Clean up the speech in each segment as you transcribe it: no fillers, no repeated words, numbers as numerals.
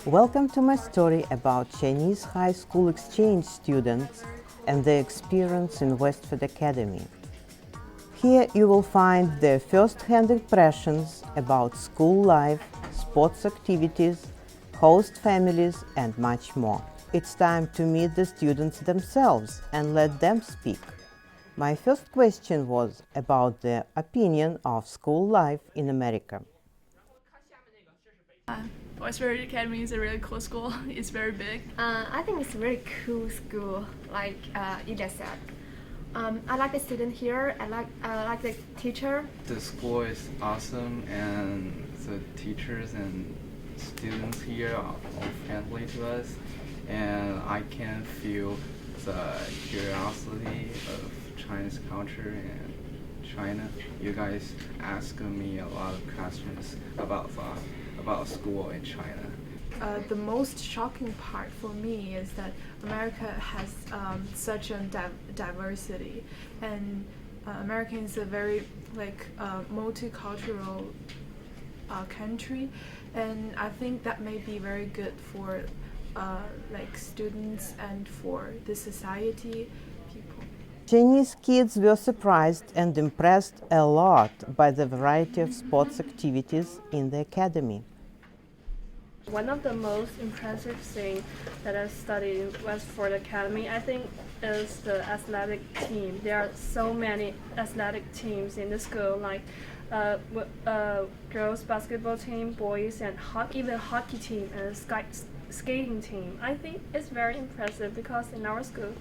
Welcome to my story about Chinese high school exchange students and their experience in Westford Academy. Here you will find their first-hand impressions about school life, sports activities, host families, and much more. It's time to meet the students themselves and let them speak. My first question was about their opinion of school life in America. Westford Academy is a really cool school. It's very big. I think it's a very cool school, like you just said. I like the student here. I like the teacher. The school is awesome, and the teachers and students here are all friendly to us, and I can feel the curiosity of Chinese culture and China. You guys ask me a lot of questions about school in China. The most shocking part for me is that America has such a diversity, and America is a very multicultural country, and I think that may be very good for students and for the society people. Chinese kids were surprised and impressed a lot by the variety of sports activities in the academy. One of the most impressive things that I've studied in Westford Academy, I think, is the athletic team. There are so many athletic teams in the school, like girls basketball team, boys, and even hockey team and skating team. I think it's very impressive because in our school,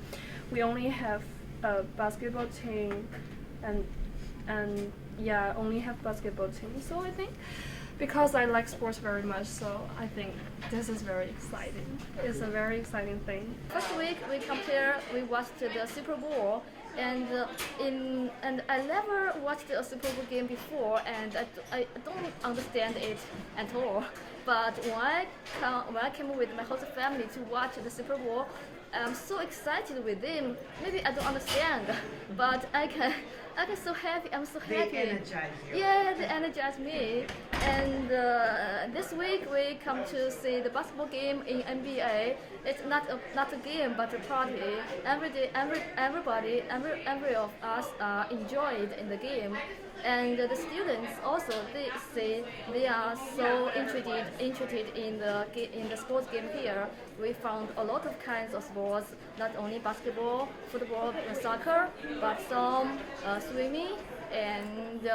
we only have a basketball team, and only have basketball team. So I think, because I like sports very much, so I think this is very exciting. It's a very exciting thing. First week we watched the Super Bowl, and I never watched a Super Bowl game before, and I don't understand it at all. But when I came with my whole family to watch the Super Bowl, I'm so excited with them. Maybe I don't understand, but I can so happy. I'm so happy. They energize you. Yeah, they energize me. And this week we come to see the basketball game in NBA. It's not a game, but a party. Every of us enjoyed in the game. And the students also, they are so interested in the sports game here. We found a lot of kinds of sports, not only basketball, football, and soccer, but some swimming and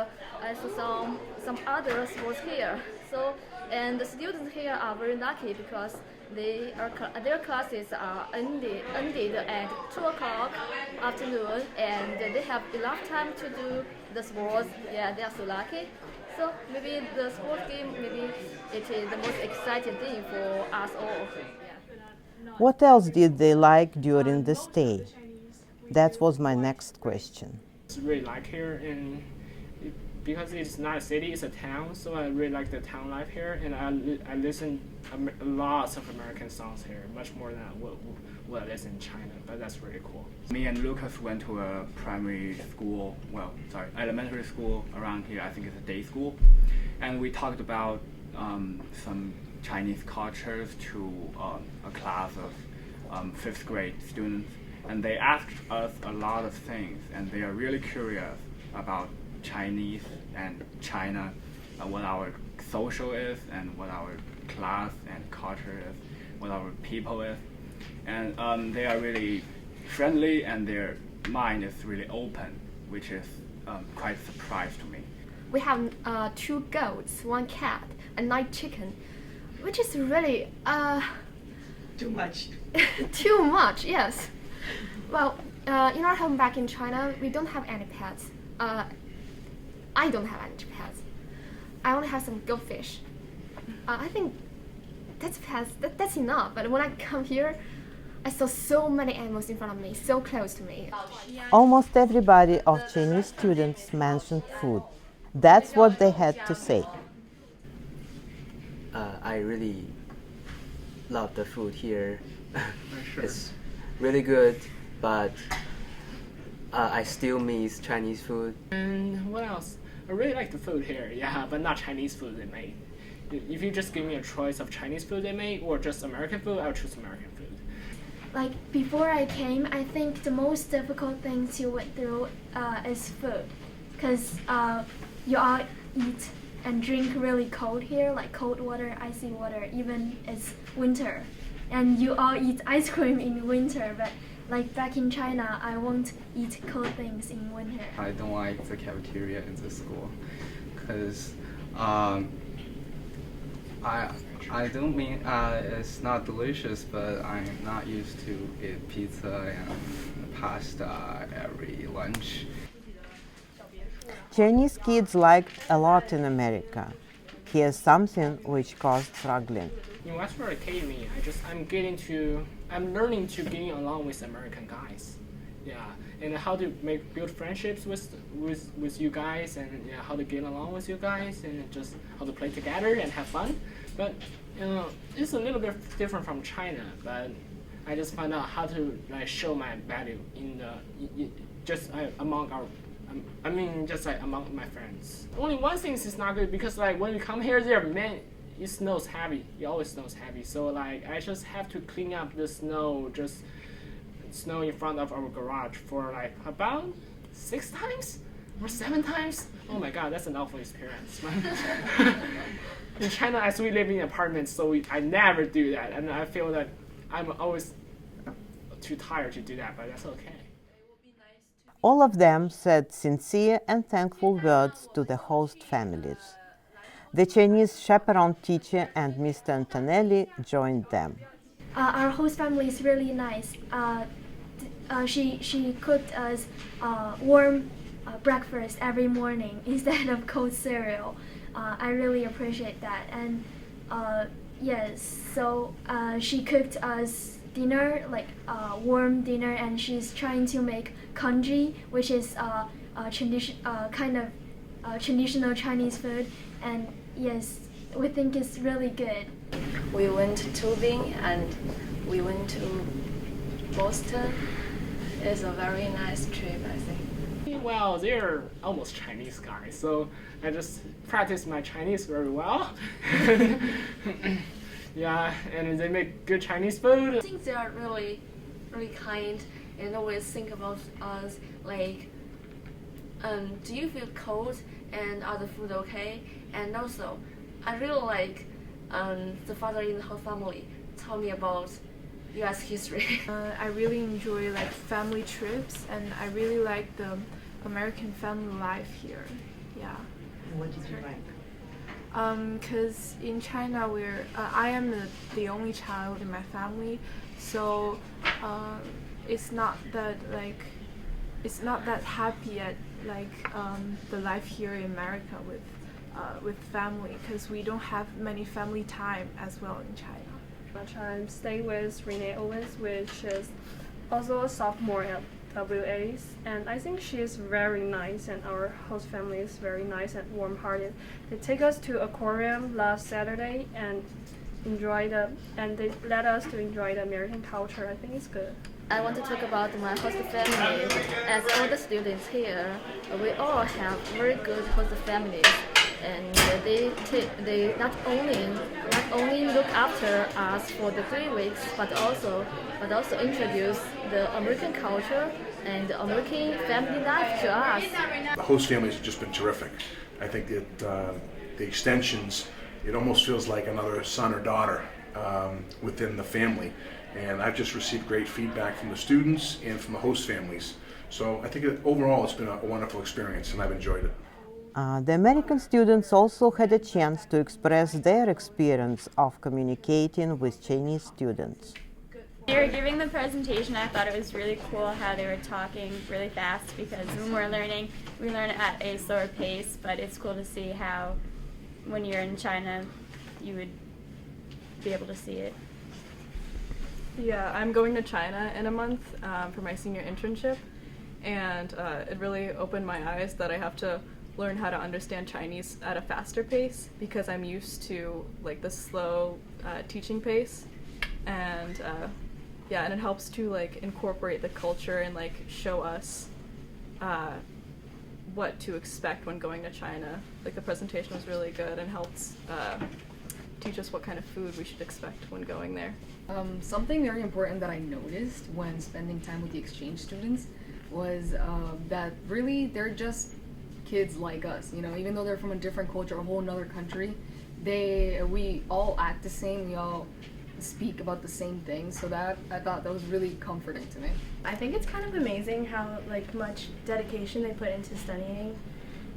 also some other sports here. So, and the students here are very lucky because their classes are ended at 2 o'clock afternoon, and they have enough time to do the sports. Yeah, they are so lucky. So maybe the sports game, maybe it is the most exciting thing for us all. What else did they like during the stay? That was my next question. It's really like here, and because it's not a city, it's a town, so I really like the town life here, and I listen lots of American songs here, much more than what I listen in China, but that's really cool. Me and Lucas went to a elementary school around here. I think it's a day school, and we talked about some Chinese cultures to a class of 5th grade students, and they asked us a lot of things, and they are really curious about Chinese and China, what our social is, and what our class and culture is, what our people is, and they are really friendly, and their mind is really open, which is quite a surprise to me. We have 2 goats, 1 cat, and 9 chicken, which is really Too much. too much. Yes. Well, in our home back in China, we don't have any pets. I don't have any pets. I only have some goldfish. I think that's enough. But when I come here, I saw so many animals in front of me, so close to me. Almost everybody of Chinese students mentioned food. That's what they had to say. I really love the food here. It's really good, but I still miss Chinese food. And what else? I really like the food here, yeah, but not Chinese food they made. if you just give me a choice of Chinese food they make or just American food, I'll choose American food. Like before I came, I think the most difficult thing to went through is food, because you all eat and drink really cold here, like cold water, icy water, even it's winter, and you all eat ice cream in winter. But like back in China, I won't eat cold things in winter. I don't like the cafeteria in the school because I don't mean it's not delicious, but I'm not used to eat pizza and pasta every lunch. Chinese kids like a lot in America. Here's something which caused struggling. In Westford Academy, I'm learning to getting along with American guys. Yeah, and how to build friendships with you guys, and yeah, how to get along with you guys, and just how to play together and have fun. But it's a little bit different from China. But I just found out how to show my value among my friends. Only one thing is not good because when we come here, it snows heavy. It always snows heavy. So I just have to clean up the snow in front of our garage for about 6 times or 7 times. Oh my God, that's an awful experience. In China, as we live in apartments, so I never do that, and I feel that I'm always too tired to do that, but that's okay. All of them said sincere and thankful words to the host families. The Chinese chaperone teacher and Mr. Antonelli joined them. Our host family is really nice. She cooked us warm breakfast every morning instead of cold cereal. I really appreciate that. And yes, so she cooked us dinner, warm dinner, and she's trying to make congee, which is traditional Chinese food. And yes, we think it's really good. We went to tubing and we went to Boston. It's a very nice trip, I think. Well, they're almost Chinese guys, so I just practice my Chinese very well. Yeah, and they make good Chinese food. I think they are really, really kind and always think about us. Do you feel cold and are the food okay? And also, I really like the father in the whole family tell me about U.S. history. I really enjoy family trips, and I really like the American family life here. Yeah. What did you like? Because in China, I am the only child in my family, so it's not that happy at the life here in America with family, because we don't have many family time as well in China. I'm staying with Renee Owens, which is also a sophomore at WAs, and I think she is very nice, and our host family is very nice and warm-hearted. They take us to aquarium last Saturday and they let us to enjoy the American culture. I think it's good. I want to talk about my host family. As all the students here, we all have very good host families, and they not only look after us for the 3 weeks, but also introduce the American culture and the American family life to us. The host families have just been terrific. I think that the extensions, it almost feels like another son or daughter within the family. And I've just received great feedback from the students and from the host families. So I think that overall it's been a wonderful experience, and I've enjoyed it. The American students also had a chance to express their experience of communicating with Chinese students. They were giving the presentation. I thought it was really cool how they were talking really fast, because when we're learning, we learn at a slower pace, but it's cool to see how when you're in China, you would be able to see it. Yeah, I'm going to China in a month for my senior internship, and it really opened my eyes that I have to learn how to understand Chinese at a faster pace, because I'm used to the slow teaching pace, and and it helps to incorporate the culture and show us what to expect when going to China. The presentation was really good and helped teach us what kind of food we should expect when going there. Something very important that I noticed when spending time with the exchange students was that really they're just kids like us, you know, even though they're from a different culture, a whole nother country, we all act the same, we all speak about the same things, so that I thought that was really comforting to me. I think it's kind of amazing how much dedication they put into studying,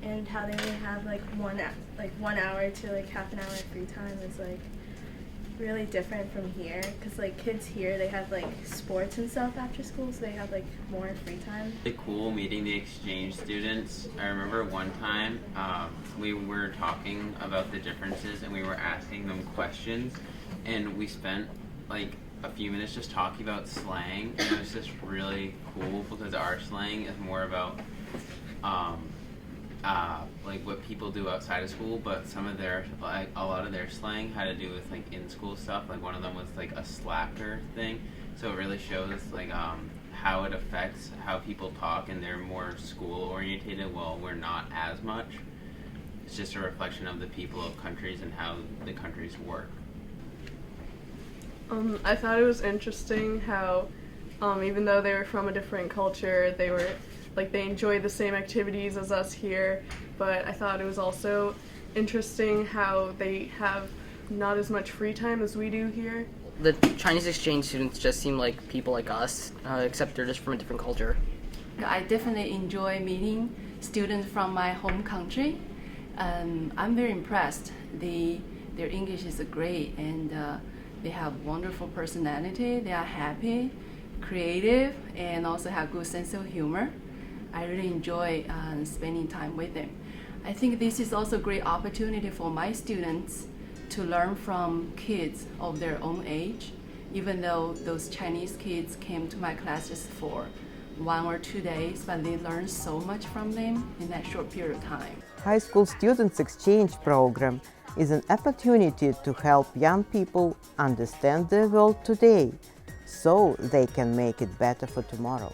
and how they only have 1 hour to half an hour of free time is really different from here, because kids here, they have sports and stuff after school, so they have more free time. Really cool meeting the exchange students. I remember one time we were talking about the differences and we were asking them questions, and we spent a few minutes just talking about slang, and it was just really cool because our slang is more about what people do outside of school, but some of their a lot of their slang had to do with in-school stuff. One of them was a slacker thing, so it really shows how it affects how people talk, and they're more school orientated while we're not as much. It's just a reflection of the people of countries and how the countries work. I thought it was interesting how even though they were from a different culture, they were they enjoy the same activities as us here, but I thought it was also interesting how they have not as much free time as we do here. The Chinese exchange students just seem like people like us, except they're just from a different culture. I definitely enjoy meeting students from my home country. I'm very impressed. Their English is great, and they have wonderful personality. They are happy, creative, and also have good sense of humor. I really enjoy spending time with them. I think this is also a great opportunity for my students to learn from kids of their own age, even though those Chinese kids came to my classes for 1 or 2 days, but they learn so much from them in that short period of time. High school students exchange program is an opportunity to help young people understand the world today, so they can make it better for tomorrow.